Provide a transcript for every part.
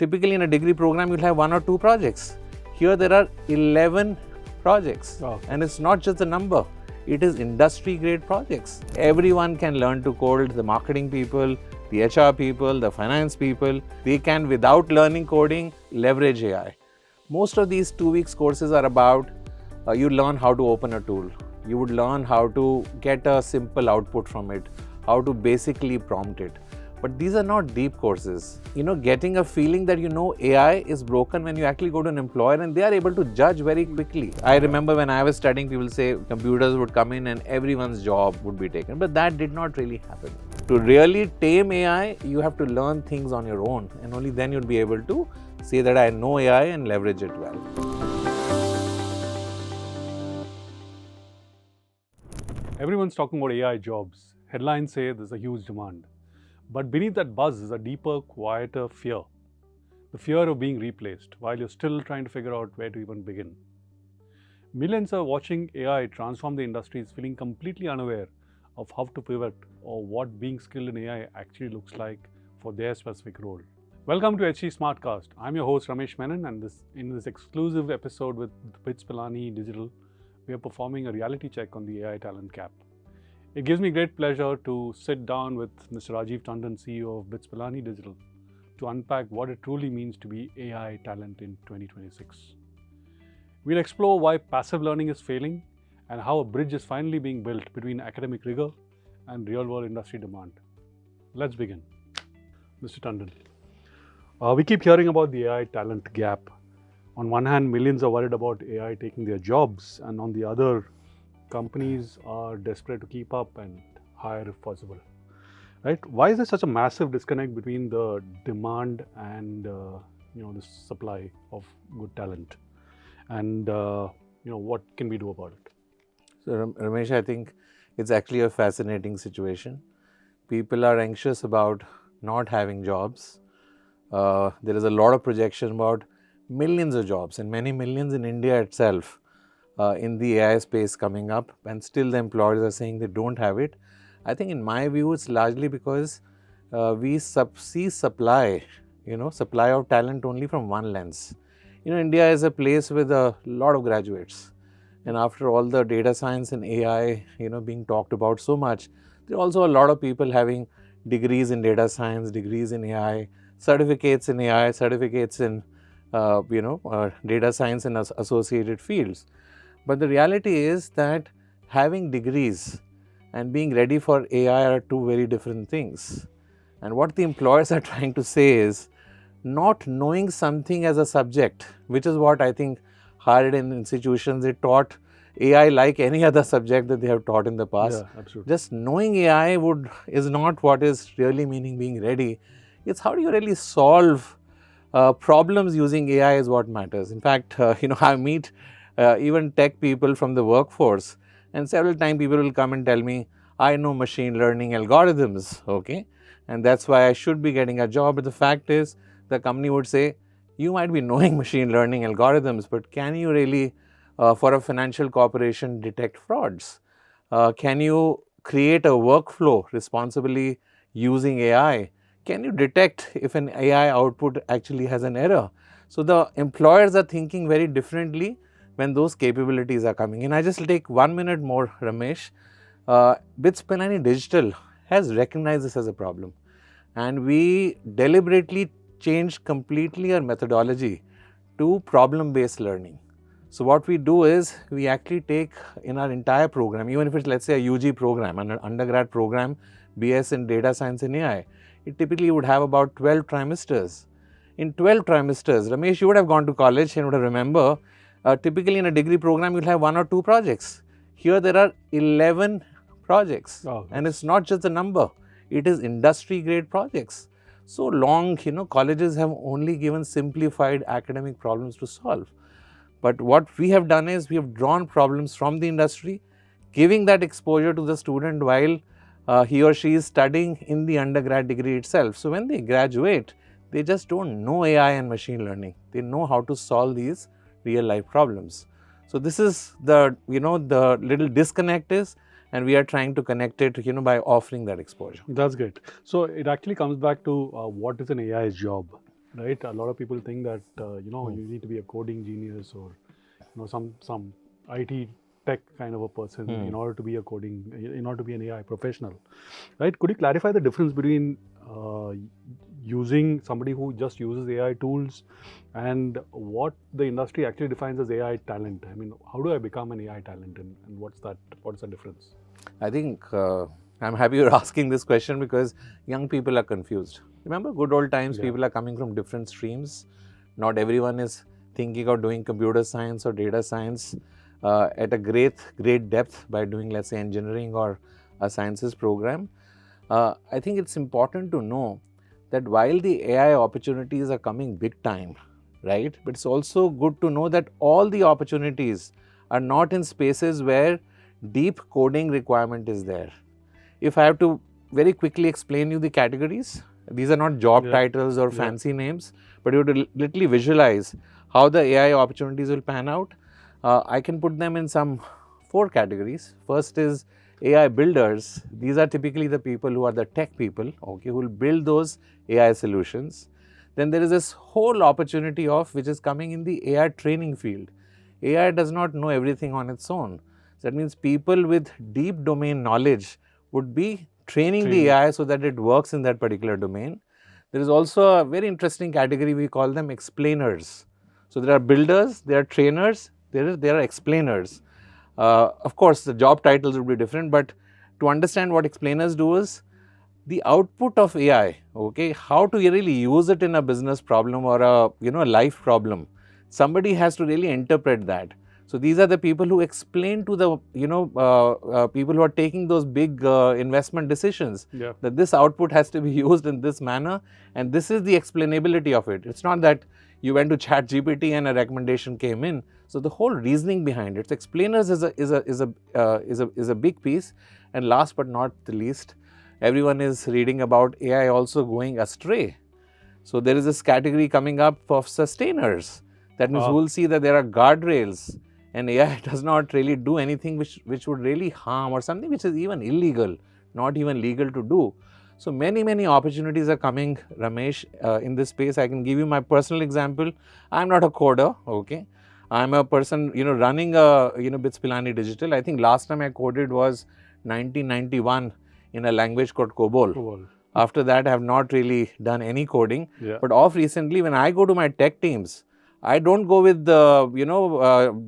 Typically in a degree program, you'll have 1 or 2 projects. Here there are 11 projects. And it's not just the number. It is industry grade projects. Everyone can learn to code, the marketing people, the HR people, the finance people. They can, without learning coding, leverage AI. Most of these 2 weeks courses are about you learn how to open a tool. You would learn how to get a simple output from it, how to basically prompt it. But these are not deep courses. Getting a feeling that AI is broken when you actually go to an employer and they are able to judge very quickly. I remember when I was studying, people say computers would come in and everyone's job would be taken. But that did not really happen. To really tame AI, you have to learn things on your own, and only then you'll be able to say that I know AI and leverage it well. Everyone's talking about AI jobs. Headlines say there's a huge demand. But beneath that buzz is a deeper, quieter fear. The fear of being replaced while you're still trying to figure out where to even begin. Millions are watching AI transform the industries, feeling completely unaware of how to pivot or what being skilled in AI actually looks like for their specific role. Welcome to HC Smartcast. I'm your host Ramesh Menon, and in this exclusive episode with BITS Pilani Digital, we are performing a reality check on the AI talent gap. It gives me great pleasure to sit down with Mr. Rajiv Tandon, CEO of BITS Pilani Digital, to unpack what it truly means to be AI talent in 2026. We'll explore why passive learning is failing and how a bridge is finally being built between academic rigor and real-world industry demand. Let's begin. Mr. Tandon, we keep hearing about the AI talent gap. On one hand, millions are worried about AI taking their jobs, and on the other, companies are desperate to keep up and hire if possible, right? Why is there such a massive disconnect between the demand and the supply of good talent? And what can we do about it? So Ramesh, I think it's actually a fascinating situation. People are anxious about not having jobs. There is a lot of projection about millions of jobs, and many millions in India itself, in the AI space coming up, and still the employers are saying they don't have it. I think in my view, it's largely because we see supply of talent only from one lens. India is a place with a lot of graduates, and after all the data science and AI, being talked about so much, there are also a lot of people having degrees in data science, degrees in AI, certificates in AI, certificates in data science and associated fields. But the reality is that having degrees and being ready for AI are two very different things. And what the employers are trying to say is not knowing something as a subject, which is what I think higher ed institutions, they taught AI like any other subject that they have taught in the past. Yeah, absolutely. Just knowing AI is not what is really meaning being ready. It's how do you really solve problems using AI is what matters. In fact, I meet even tech people from the workforce, and several times people will come and tell me, I know machine learning algorithms, okay, and that's why I should be getting a job. But the fact is, the company would say, you might be knowing machine learning algorithms, but can you really, for a financial corporation, detect frauds? Can you create a workflow responsibly using AI? Can you detect if an AI output actually has an error? So the employers are thinking very differently when those capabilities are coming in. I just take 1 minute more, Ramesh. BITS Pilani Digital has recognized this as a problem, and we deliberately changed completely our methodology to problem-based learning. So what we do is we actually take in our entire program, even if it's let's say a UG program, an undergrad program, BS in data science and AI, it typically would have about 12 trimesters. In 12 trimesters, Ramesh, you would have gone to college and would have remember, typically in a degree program, you'll have 1 or 2 projects. Here there are 11 projects, and it's not just the number, it is industry grade projects. So long, colleges have only given simplified academic problems to solve. But what we have done is we have drawn problems from the industry, giving that exposure to the student while he or she is studying in the undergrad degree itself. So when they graduate, they just don't know AI and machine learning. They know how to solve these real life problems. So this is the little disconnect is, and we are trying to connect it by offering that exposure. That's great. So it actually comes back to what is an AI job? right? A lot of people think that you need to be a coding genius or some IT tech kind of a person in order to be an AI professional, right? Could you clarify the difference between using somebody who just uses AI tools and what the industry actually defines as AI talent? I mean, how do I become an AI talent, and what's the difference? I think I'm happy you're asking this question because young people are confused. Remember, good old times, people are coming from different streams. Not everyone is thinking of doing computer science or data science at a great depth by doing, let's say, engineering or a sciences program. I think it's important to know that while the AI opportunities are coming big time, right, but it's also good to know that all the opportunities are not in spaces where deep coding requirement is there. If I have to very quickly explain you the categories, these are not job titles or fancy names, but you have to literally visualize how the AI opportunities will pan out. I can put them in some 4 categories. First is AI builders. These are typically the people who are the tech people, okay, who will build those AI solutions. Then there is this whole opportunity of which is coming in the AI training field. AI does not know everything on its own. That means people with deep domain knowledge would be training the AI so that it works in that particular domain. There is also a very interesting category, we call them explainers. So there are builders, there are trainers, there are explainers. Of course, the job titles would be different, but to understand what explainers do is the output of AI, okay, how to really use it in a business problem or a life problem. Somebody has to really interpret that. So these are the people who explain to the people who are taking those big investment decisions that this output has to be used in this manner, and this is the explainability of it. It's not that you went to Chat GPT and a recommendation came in. So the whole reasoning behind it. So explainers is a big piece, and last but not the least, everyone is reading about AI also going astray. So there is this category coming up of sustainers. That means we will see that there are guardrails, and AI does not really do anything which would really harm, or something which is even illegal, not even legal to do. So many opportunities are coming, Ramesh, in this space. I can give you my personal example. I'm not a coder, okay. I'm a person, running a, BITS Pilani Digital. I think last time I coded was 1991 in a language called COBOL. After that, I have not really done any coding. But off recently, when I go to my tech teams, I don't go with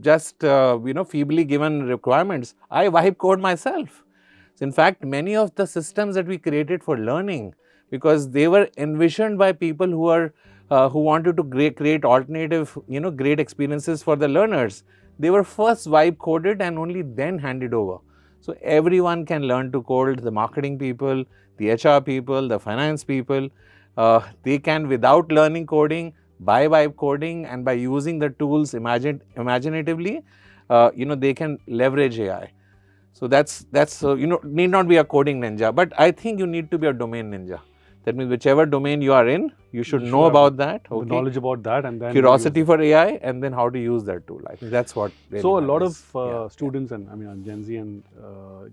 just feebly given requirements. I vibe code myself. So in fact, many of the systems that we created for learning, because they were envisioned by people who wanted to create alternative, great experiences for the learners. They were first vibe coded and only then handed over. So everyone can learn to code. The marketing people, the HR people, the finance people, they can, without learning coding, by vibe coding, and by using the tools imaginatively, they can leverage AI. So that's need not be a coding ninja, but I think you need to be a domain ninja. That means whichever domain you are in, you should know about that. Okay? Knowledge about that, and then curiosity for AI, and then how to use that tool. I think that's what really so a lot matters. of students, and I mean Gen Z and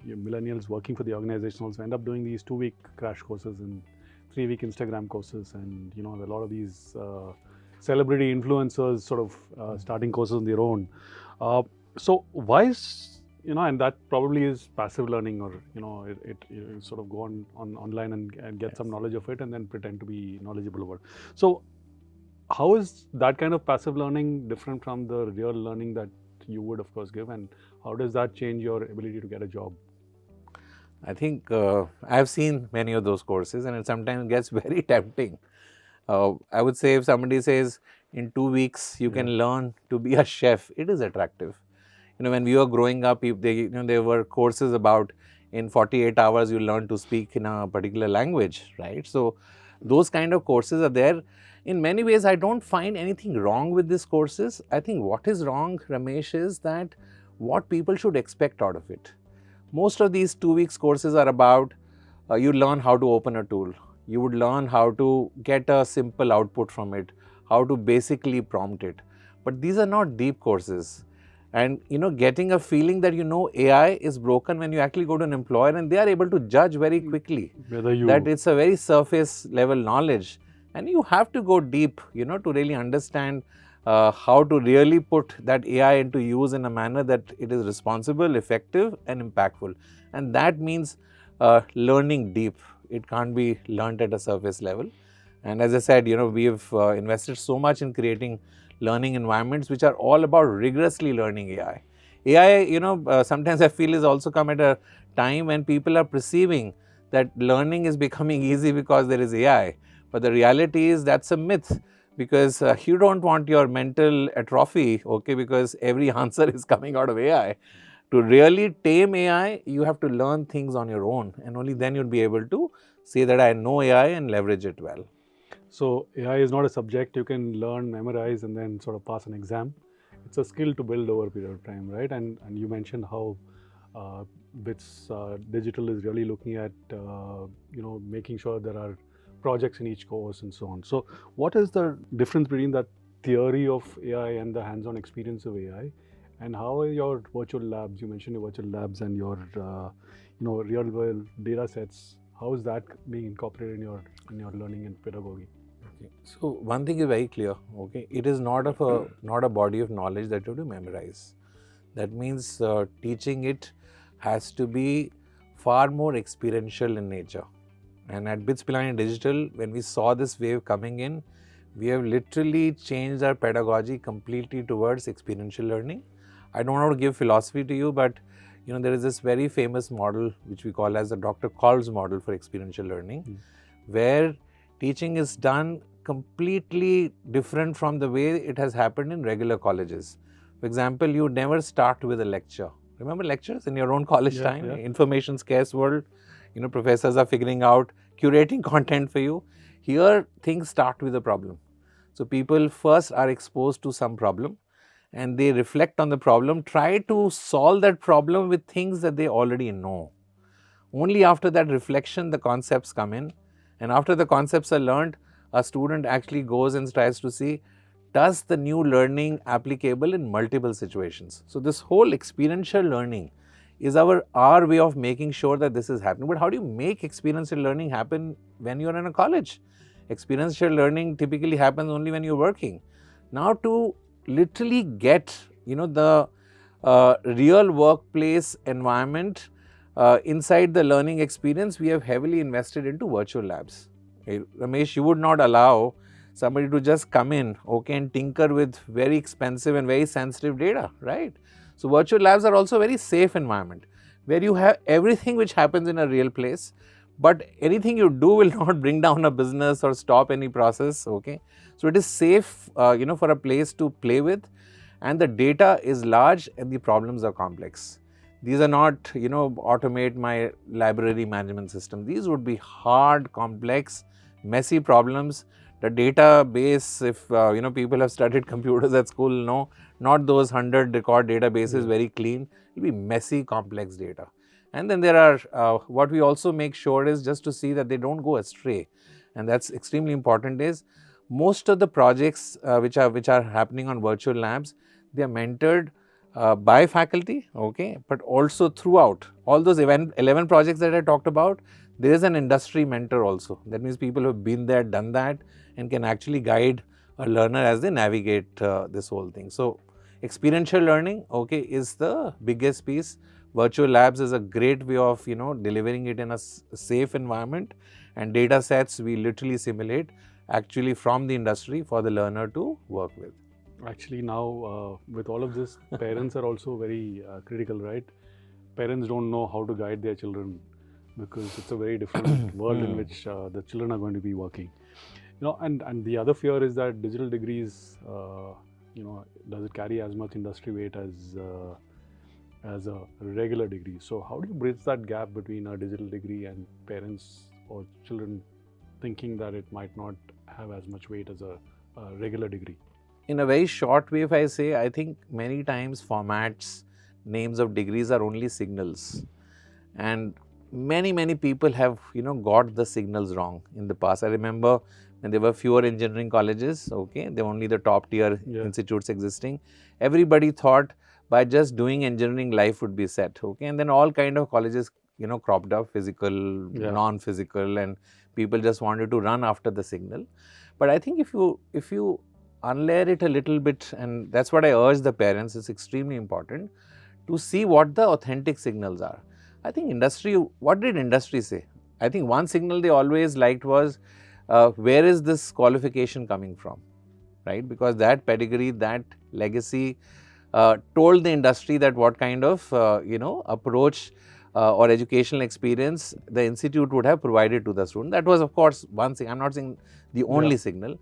millennials working for the organization also end up doing these 2-week crash courses and 3-week Instagram courses, and a lot of these celebrity influencers sort of starting courses on their own. So why is and that probably is passive learning, or you sort of go on online and get some knowledge of it and then pretend to be knowledgeable about it. So how is that kind of passive learning different from the real learning that you would of course give, and how does that change your ability to get a job? I think I've seen many of those courses, and it sometimes gets very tempting. I would say if somebody says in 2 weeks you can learn to be a chef, it is attractive. When we were growing up, there were courses about in 48 hours you learn to speak in a particular language, right? So those kind of courses are there. In many ways, I don't find anything wrong with these courses. I think what is wrong, Ramesh, is that what people should expect out of it. Most of these 2 weeks courses are about you learn how to open a tool. You would learn how to get a simple output from it, how to basically prompt it. But these are not deep courses. And getting a feeling that AI is broken when you actually go to an employer and they are able to judge very quickly whether that it's a very surface level knowledge. And you have to go deep, to really understand how to really put that AI into use in a manner that it is responsible, effective, and impactful. And that means learning deep. It can't be learnt at a surface level. And as I said, we've invested so much in creating learning environments which are all about rigorously learning AI. AI, sometimes I feel is also come at a time when people are perceiving that learning is becoming easy because there is AI. But the reality is that's a myth, because you don't want your mental atrophy, okay, because every answer is coming out of AI. To really tame AI, you have to learn things on your own, and only then you'll be able to say that I know AI and leverage it well. So AI is not a subject you can learn, memorize, and then sort of pass an exam. It's a skill to build over a period of time, right? And you mentioned how BITS Digital is really looking at making sure there are projects in each course and so on. So what is the difference between that theory of AI and the hands-on experience of AI? And how are your virtual labs? You mentioned your virtual labs and your real-world data sets. How is that being incorporated in your learning and pedagogy? Okay. So one thing is very clear. Okay, it is not a body of knowledge that you have to memorize. That means teaching it has to be far more experiential in nature. And at BITS Pilani Digital, when we saw this wave coming in, we have literally changed our pedagogy completely towards experiential learning. I don't want to give philosophy to you, but there is this very famous model which we call as the Dr. Kolb's model for experiential learning, where teaching is done completely different from the way it has happened in regular colleges. For example, you never start with a lecture. Remember lectures in your own college time? Yeah. Information scarce world. Professors are figuring out, curating content for you. Here, things start with a problem. So people first are exposed to some problem and they reflect on the problem, try to solve that problem with things that they already know. Only after that reflection, the concepts come in. And after the concepts are learned, a student actually goes and tries to see, does the new learning applicable in multiple situations? So this whole experiential learning is our way of making sure that this is happening. But how do you make experiential learning happen when you're in a college? Experiential learning typically happens only when you're working. Now to literally get, the real workplace environment inside the learning experience, we have heavily invested into virtual labs. Ramesh, you would not allow somebody to just come in, okay, and tinker with very expensive and very sensitive data, right? So virtual labs are also a very safe environment where you have everything which happens in a real place, but anything you do will not bring down a business or stop any process, okay? So it is safe, for a place to play with, and the data is large and the problems are complex. These are not, automate my library management system. These would be hard, complex, messy problems. The database, if people have studied computers at school, know, not those 100 record databases, very clean. It will be messy, complex data. And then there are, what we also make sure is just to see that they don't go astray. And that's extremely important is, most of the projects which are happening on virtual labs, they are mentored by faculty, okay, but also throughout all those 11 projects that I talked about, there is an industry mentor also. That means people who have been there, done that, and can actually guide a learner as they navigate this whole thing. So experiential learning, okay, is the biggest piece. Virtual labs is a great way of, delivering it in a safe environment, and data sets we literally simulate actually from the industry for the learner to work with. Actually, now with all of this, parents are also very critical, right? Parents don't know how to guide their children because it's a very different world in which the children are going to be working. And the other fear is that digital degrees, does it carry as much industry weight as a regular degree? So how do you bridge that gap between a digital degree and parents or children thinking that it might not have as much weight as a regular degree? In a very short way, if I say, I think many times formats, names of degrees are only signals. And many people have, got the signals wrong in the past. I remember when there were fewer engineering colleges, okay, there were only the top tier institutes existing. Everybody thought by just doing engineering, life would be set, okay. And then all kind of colleges, cropped up, physical, non-physical, and people just wanted to run after the signal. But I think if you unlayer it a little bit, and that's what I urge the parents, it's extremely important to see what the authentic signals are. I think what did industry say? I think one signal they always liked was, where is this qualification coming from, right? Because that pedigree, that legacy told the industry that what kind of, approach or educational experience the institute would have provided to the student. That was, of course, one thing. I'm not saying the only signal.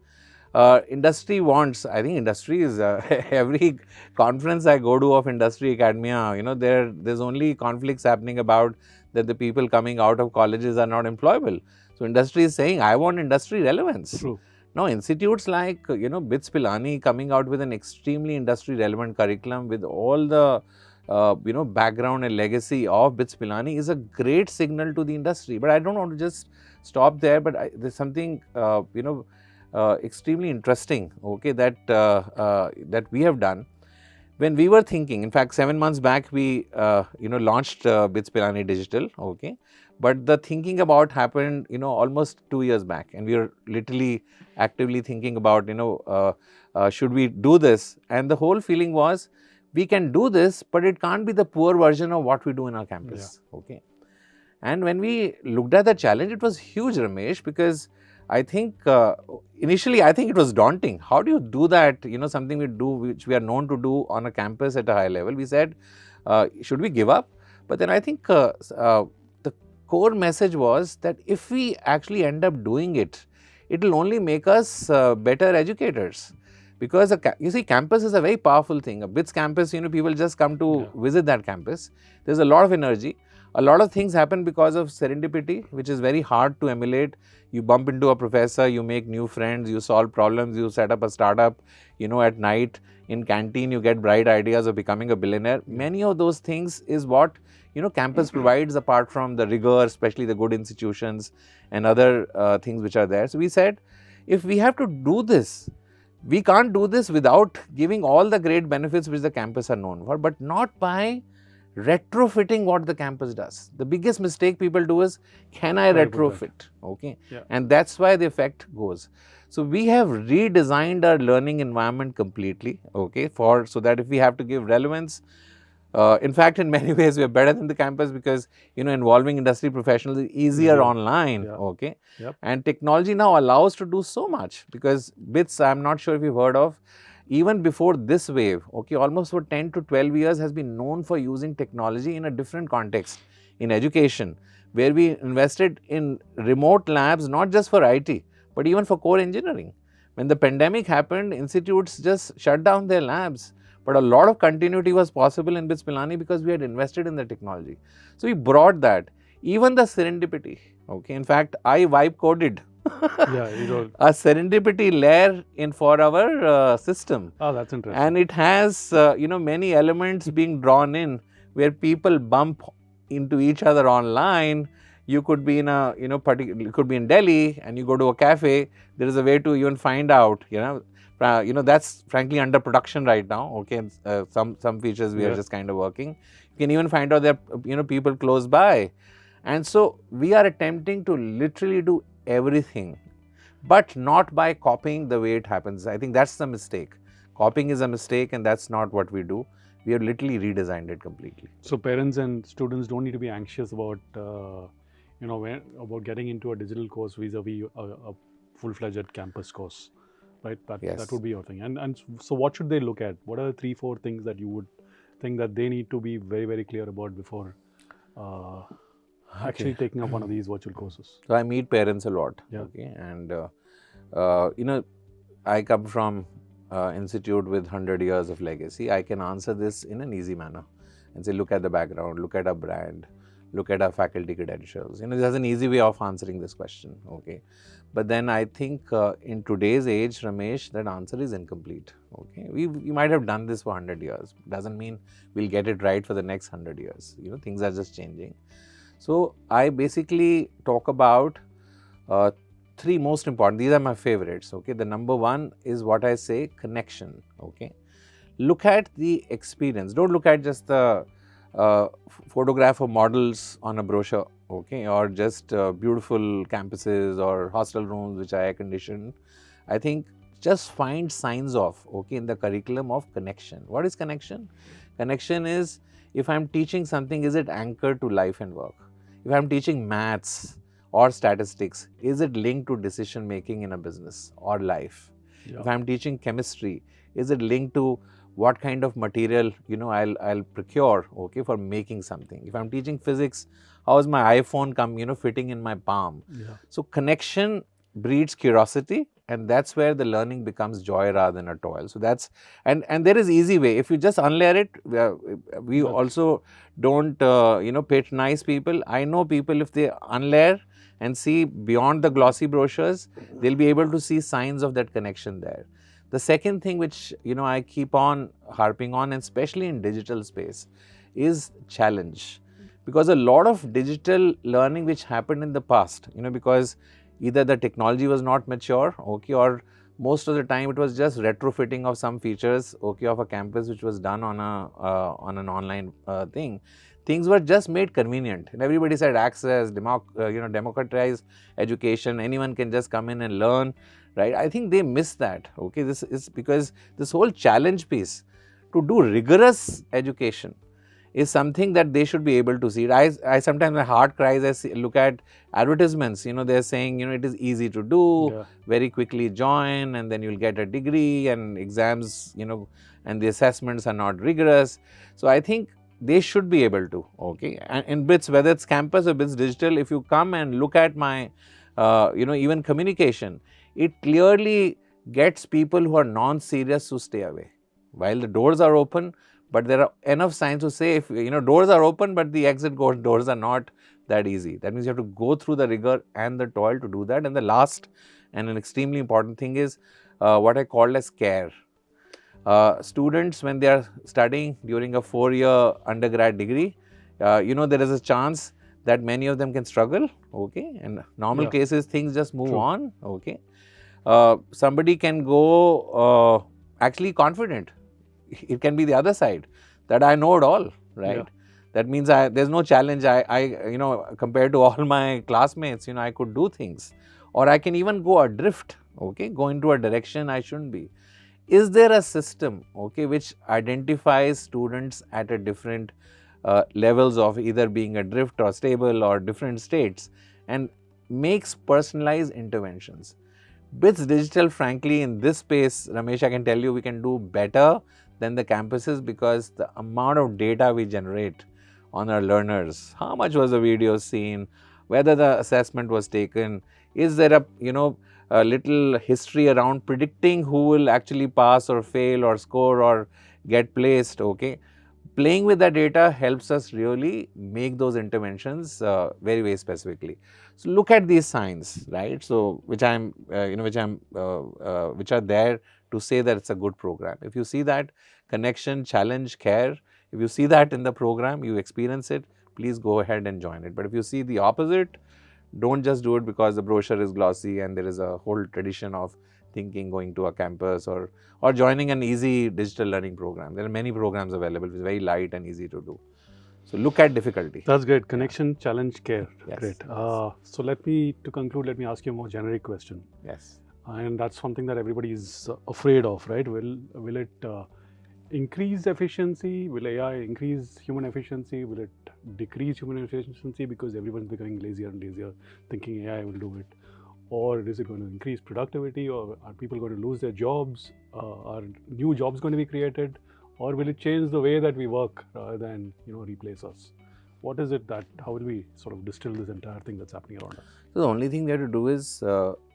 Industry wants, I think industry is, every conference I go to of industry academia, there's only conflicts happening about that the people coming out of colleges are not employable. So industry is saying, I want industry relevance. True. Now, institutes like, BITS Pilani coming out with an extremely industry relevant curriculum with all the, background and legacy of BITS Pilani is a great signal to the industry. But I don't want to just stop there, but there's something, extremely interesting, okay, that we have done. When we were thinking, in fact, 7 months back, we, launched BITS Pilani Digital, okay. But the thinking about happened, almost 2 years back, and we were literally actively thinking about, should we do this? And the whole feeling was, we can do this, but it can't be the poor version of what we do in our campus, okay. And when we looked at the challenge, it was huge, Ramesh, because I think initially, I think it was daunting. How do you do that? Something we do, which we are known to do on a campus at a high level. We said, should we give up? But then I think the core message was that if we actually end up doing it, it will only make us better educators. Because you see, campus is a very powerful thing. A BITS campus, people just come to visit that campus. There's a lot of energy. A lot of things happen because of serendipity, which is very hard to emulate. You bump into a professor, you make new friends, you solve problems, you set up a startup, at night in canteen, you get bright ideas of becoming a billionaire. Many of those things is what, campus provides apart from the rigor, especially the good institutions and other things which are there. So we said, if we have to do this, we can't do this without giving all the great benefits which the campus are known for, but not by retrofitting what the campus does. The biggest mistake people do is, can I retrofit? Okay. And that's why the effect goes. So we have redesigned our learning environment completely, okay, so that if we have to give relevance, in fact, in many ways, we are better than the campus because, involving industry professionals is easier online, okay. And technology now allows to do so much because BITS, I'm not sure if you've heard of, even before this wave, okay, almost for 10 to 12 years has been known for using technology in a different context, in education, where we invested in remote labs, not just for IT, but even for core engineering. When the pandemic happened, institutes just shut down their labs, but a lot of continuity was possible in BITS Pilani because we had invested in the technology. So we brought that, even the serendipity, okay. In fact, I vibe coded a serendipity layer for our system. Oh, that's interesting. And it has, many elements being drawn in where people bump into each other online. You could be in you could be in Delhi and you go to a cafe. There is a way to even find out, that's frankly under production right now. Okay, some features we are just kind of working. You can even find out there, people close by. And so we are attempting to literally do everything, but not by copying the way it happens. I think that's the mistake. Copying is a mistake, and that's not what we do. We have literally redesigned it completely. So parents and students don't need to be anxious about, about getting into a digital course vis-a-vis a full-fledged campus course, right? That would be your thing. And so what should they look at? What are the 3-4 things that you would think that they need to be very, very clear about before actually taking up one of these virtual courses? So I meet parents a lot, okay, and I come from institute with 100 years of legacy. I can answer this in an easy manner and say, look at the background, look at our brand, look at our faculty credentials. There's an easy way of answering this question, okay. But then I think in today's age, Ramesh, that answer is incomplete, okay. We might have done this for 100 years. Doesn't mean we'll get it right for the next 100 years. Things are just changing. So I basically talk about 3 most important. These are my favorites, okay. The number 1 is what I say, connection, okay. Look at the experience. Don't look at just the photograph of models on a brochure, okay, or just beautiful campuses or hostel rooms which are air conditioned. I think just find signs of, okay, in the curriculum of connection. What is connection? Connection is, if I'm teaching something, is it anchored to life and work? If I'm teaching maths or statistics, is it linked to decision making in a business or life? Yeah. If I'm teaching chemistry, is it linked to what kind of material, I'll procure, okay, for making something? If I'm teaching physics, how is my iPhone fitting in my palm? Yeah. So connection breeds curiosity, and that's where the learning becomes joy rather than a toil. So that's, and there is easy way. If you just unlayer it, we also don't patronize people. I know people, if they unlayer and see beyond the glossy brochures, they'll be able to see signs of that connection there. The second thing which I keep on harping on, and especially in digital space, is challenge. Because a lot of digital learning which happened in the past, because either the technology was not mature, okay, or most of the time it was just retrofitting of some features, okay, of a campus which was done on an online thing. Things were just made convenient, and everybody said access, democratize education. Anyone can just come in and learn, right? I think they miss that. Okay, this is because this whole challenge piece to do rigorous education is something that they should be able to see. I sometimes, my heart cries. Look at advertisements. They're saying, it is easy to do, very quickly join, and then you'll get a degree, and exams, and the assessments are not rigorous. So I think they should be able to. Okay, and in BITS, whether it's campus or BITS digital, if you come and look at my, even communication, it clearly gets people who are non-serious to stay away. While the doors are open, but there are enough signs to say, if doors are open, but the exit doors are not that easy. That means you have to go through the rigor and the toil to do that. And the last and an extremely important thing is what I call as care. Students, when they are studying during a 4-year undergrad degree, there is a chance that many of them can struggle, okay, and normal cases, things just move on, okay. Somebody can go actually confident. It can be the other side, that I know it all, right? That means there's no challenge. Compared to all my classmates, I could do things, or I can even go adrift, okay, go into a direction I shouldn't be. Is there a system, okay, which identifies students at a different levels of either being adrift or stable or different states, and makes personalized interventions? BITS Digital, frankly, in this space, Ramesh, I can tell you, we can do better than the campuses, because the amount of data we generate on our learners, how much was the video seen, whether the assessment was taken, is there a little history around predicting who will actually pass or fail or score or get placed, okay. Playing with that data helps us really make those interventions very, very specifically. So look at these signs, right? So which are there to say that it's a good program. If you see that connection, challenge, care, if you see that in the program, you experience it, please go ahead and join it. But if you see the opposite, don't just do it because the brochure is glossy and there is a whole tradition of thinking going to a campus or joining an easy digital learning program. There are many programs available, which is very light and easy to do. So look at difficulty. That's great. Connection, challenge, care. Yes. Great. Yes. So to conclude, let me ask you a more generic question. Yes. And that's something that everybody is afraid of, right? Will it increase efficiency? Will AI increase human efficiency? Will it decrease human efficiency because everyone's becoming lazier and lazier, thinking AI will do it? Or is it going to increase productivity? Or are people going to lose their jobs? Are new jobs going to be created? Or will it change the way that we work rather than replace us? What is it how will we sort of distill this entire thing that's happening around us? So the only thing we have to do is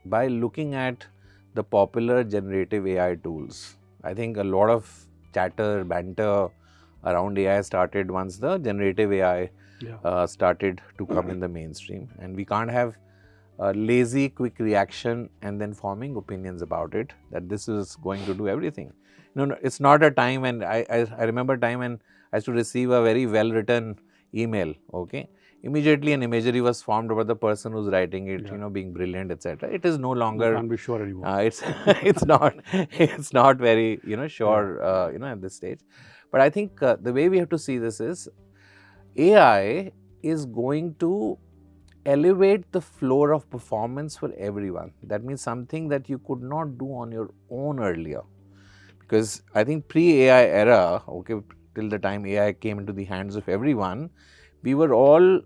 by looking at the popular generative AI tools. I think a lot of chatter, banter around AI started once the generative AI started to come in the mainstream, and we can't have a lazy, quick reaction and then forming opinions about it, that this is going to do everything. No, it's not a time when I remember a time when I used to receive a very well-written email, okay. Immediately an imagery was formed about the person who's writing it, being brilliant, etc. It is no longer. You can't be sure anymore. It's not very sure at this stage. But I think the way we have to see this is AI is going to elevate the floor of performance for everyone. That means something that you could not do on your own earlier. Because I think pre-AI era, okay, till the time AI came into the hands of everyone, we were all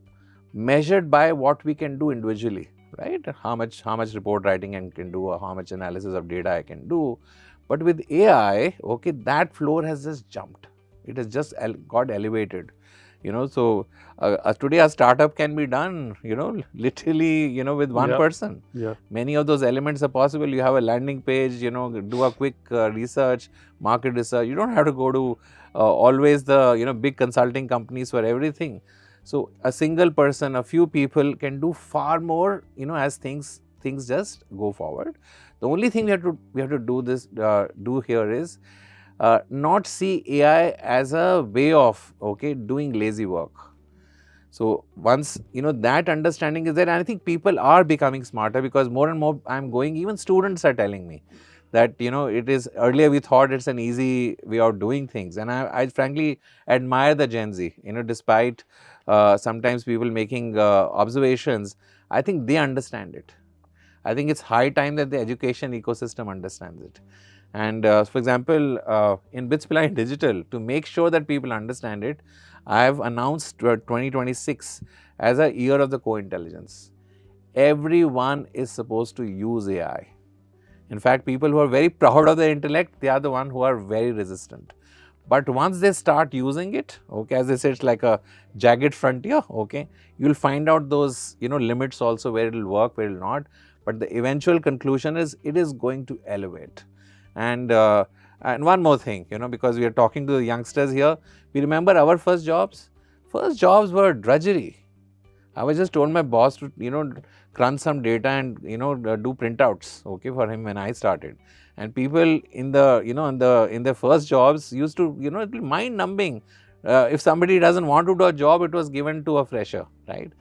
measured by what we can do individually, right? How much report writing I can do, or how much analysis of data I can do. But with AI, okay, that floor has just jumped. It has just got elevated. So today a startup can be done, literally, with one person. Yeah. Many of those elements are possible. You have a landing page, do a quick research, market research. You don't have to go to always the, big consulting companies for everything. So a single person, a few people can do far more, as things just go forward. The only thing we have to do here is not see AI as a way of doing lazy work. So once that understanding is there, and I think people are becoming smarter, because more and more I'm going, even students are telling me that it is, earlier we thought it's an easy way of doing things, and I frankly admire the Gen Z. Despite sometimes people making observations, I think they understand it. I think it's high time that the education ecosystem understands it. And for example, in BITS Pilani Digital, to make sure that people understand it, I have announced 2026 as a year of the co-intelligence. Everyone is supposed to use AI. In fact, people who are very proud of their intellect, they are the ones who are very resistant. But once they start using it, okay, as they say, it's like a jagged frontier, okay, you'll find out those, limits also, where it will work, where it will not. But the eventual conclusion is it is going to elevate. And one more thing, because we are talking to the youngsters here, we remember our first jobs. First jobs were drudgery. I was just told my boss to, crunch some data and, do printouts, okay, for him when I started. And people in the, in their first jobs used to, it will mind numbing. If somebody doesn't want to do a job, it was given to a fresher, right?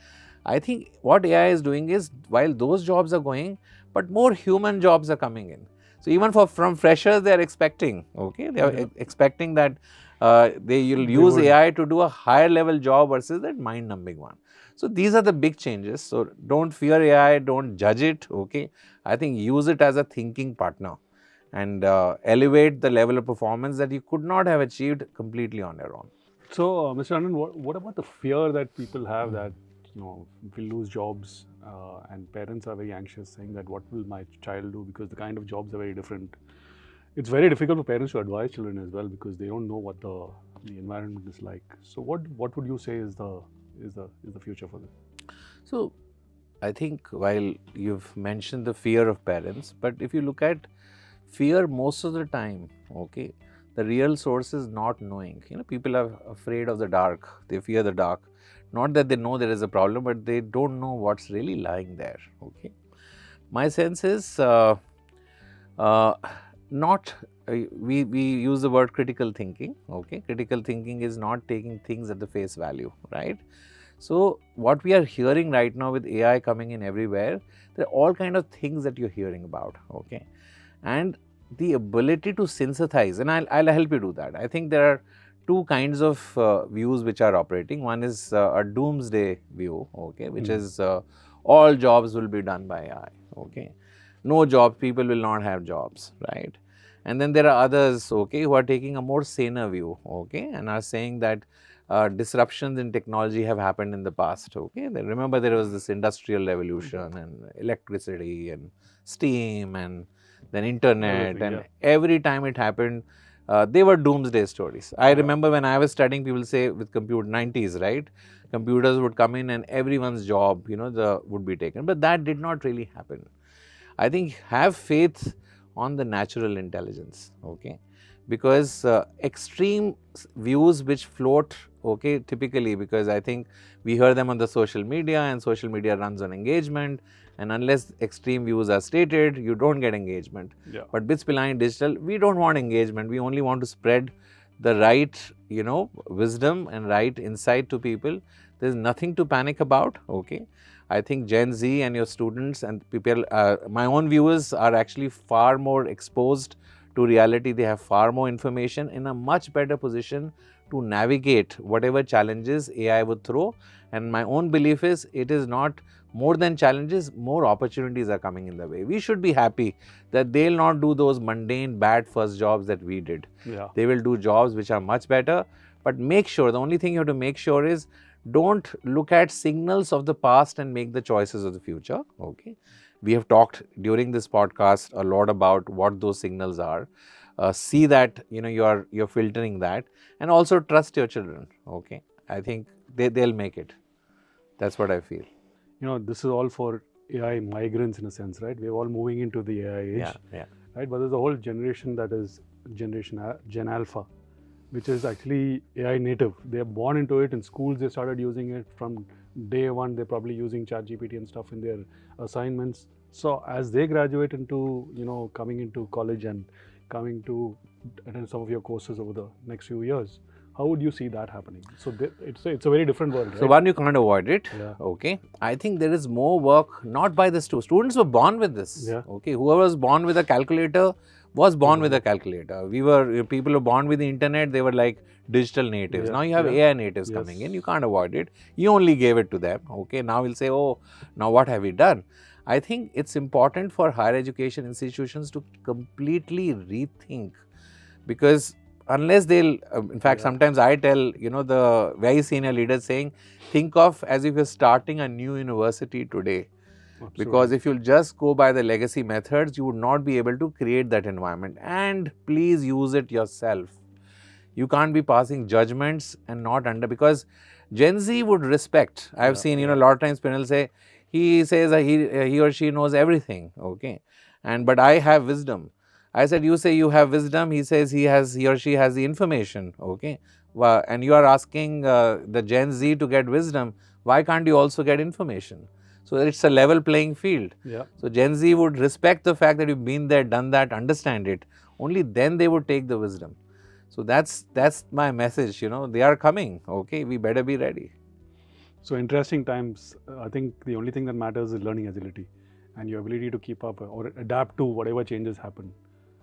I think what AI is doing is, while those jobs are going, but more human jobs are coming in. So even from freshers, they are expecting, okay, they are expecting that they will use AI to do a higher level job versus that mind numbing one. So these are the big changes. So don't fear AI, don't judge it, okay. I think use it as a thinking partner and elevate the level of performance that you could not have achieved completely on your own. So, Mr. Anand, what about the fear that people have that, we'll lose jobs, and parents are very anxious, saying that what will my child do, because the kind of jobs are very different. It's very difficult for parents to advise children as well, because they don't know what the environment is like. So, what would you say is the future for this? So, I think while you've mentioned the fear of parents, but if you look at fear most of the time, okay, the real source is not knowing. People are afraid of the dark. They fear the dark. Not that they know there is a problem, but they don't know what's really lying there, okay. My sense is we use the word critical thinking, okay. Critical thinking is not taking things at the face value, right? So what we are hearing right now with AI coming in everywhere, there are all kind of things that you're hearing about, okay. And the ability to synthesize, and I'll help you do that. I think there are two kinds of views which are operating. One is a doomsday view, okay, which is all jobs will be done by AI, okay. No jobs, people will not have jobs, right? And then there are others, okay, who are taking a more saner view, okay, and are saying that disruptions in technology have happened in the past, okay. Remember, there was this industrial revolution and electricity and steam and then internet, and every time it happened, they were doomsday stories. I remember when I was studying, people say with computer 90s, right? Computers would come in and everyone's job, would be taken. But that did not really happen. I think have faith on the natural intelligence, okay? Because extreme views which float, okay, typically, because I think we hear them on the social media, and social media runs on engagement, and unless extreme views are stated, you don't get engagement. Yeah. But BITS Pilani Digital, we don't want engagement. We only want to spread the right, wisdom and right insight to people. There's nothing to panic about, okay. I think Gen Z and your students and people, my own viewers are actually far more exposed to reality. They have far more information, in a much better position to navigate whatever challenges AI would throw. And my own belief is it is not more than challenges, more opportunities are coming in the way. We should be happy that they'll not do those mundane, bad first jobs that we did. Yeah. They will do jobs which are much better. But make sure, the only thing you have to make sure is don't look at signals of the past and make the choices of the future. Okay. We have talked during this podcast a lot about what those signals are. See that you're filtering that, and also trust your children. Okay. I think they'll make it. That's what I feel. This is all for AI migrants in a sense, right? We're all moving into the AI age, Yeah. right? But there's a whole generation that is Gen Alpha, which is actually AI native. They're born into it. In schools, they started using it from day one. They're probably using ChatGPT and stuff in their assignments. So as they graduate into, coming into college and coming to attend some of your courses over the next few years, how would you see that happening? So it's a very different world, right? So one, you can't avoid it. Yeah. Okay. I think there is more work not by the students. Students were born with this. Yeah. Okay. Whoever was born with a calculator was born with a calculator. People who were born with the internet, they were like digital natives. Yeah. Now you have AI natives coming in. You can't avoid it. You only gave it to them. Okay. Now we'll say, oh, now what have we done? I think it's important for higher education institutions to completely rethink, because unless they'll, in fact, sometimes I tell, the very senior leaders saying, think of as if you're starting a new university today. Absolutely. Because if you'll just go by the legacy methods, you would not be able to create that environment. And please use it yourself. You can't be passing judgments and not because Gen Z would respect. I've seen, a lot of times people say, he says he or she knows everything, okay, but I have wisdom. I said, you say you have wisdom. He says he or she has the information, okay. Well, and you are asking the Gen Z to get wisdom. Why can't you also get information? So it's a level playing field. Yeah. So Gen Z would respect the fact that you've been there, done that, understand it. Only then they would take the wisdom. So that's my message. They are coming. Okay, we better be ready. So interesting times. I think the only thing that matters is learning agility and your ability to keep up or adapt to whatever changes happen.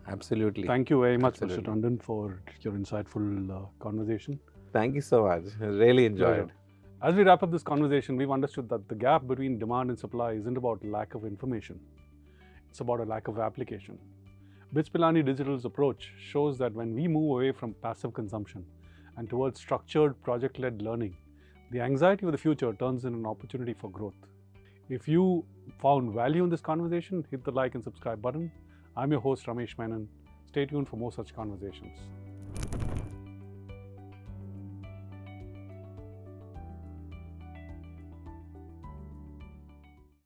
Absolutely. Thank you very much, Mr. Tandon, for your insightful conversation. Thank you so much. I really enjoyed it. As we wrap up this conversation, we've understood that the gap between demand and supply isn't about lack of information. It's about a lack of application. BITS Pilani Digital's approach shows that when we move away from passive consumption and towards structured project-led learning, the anxiety of the future turns into an opportunity for growth. If you found value in this conversation, hit the like and subscribe button. I'm your host, Ramesh Menon. Stay tuned for more such conversations.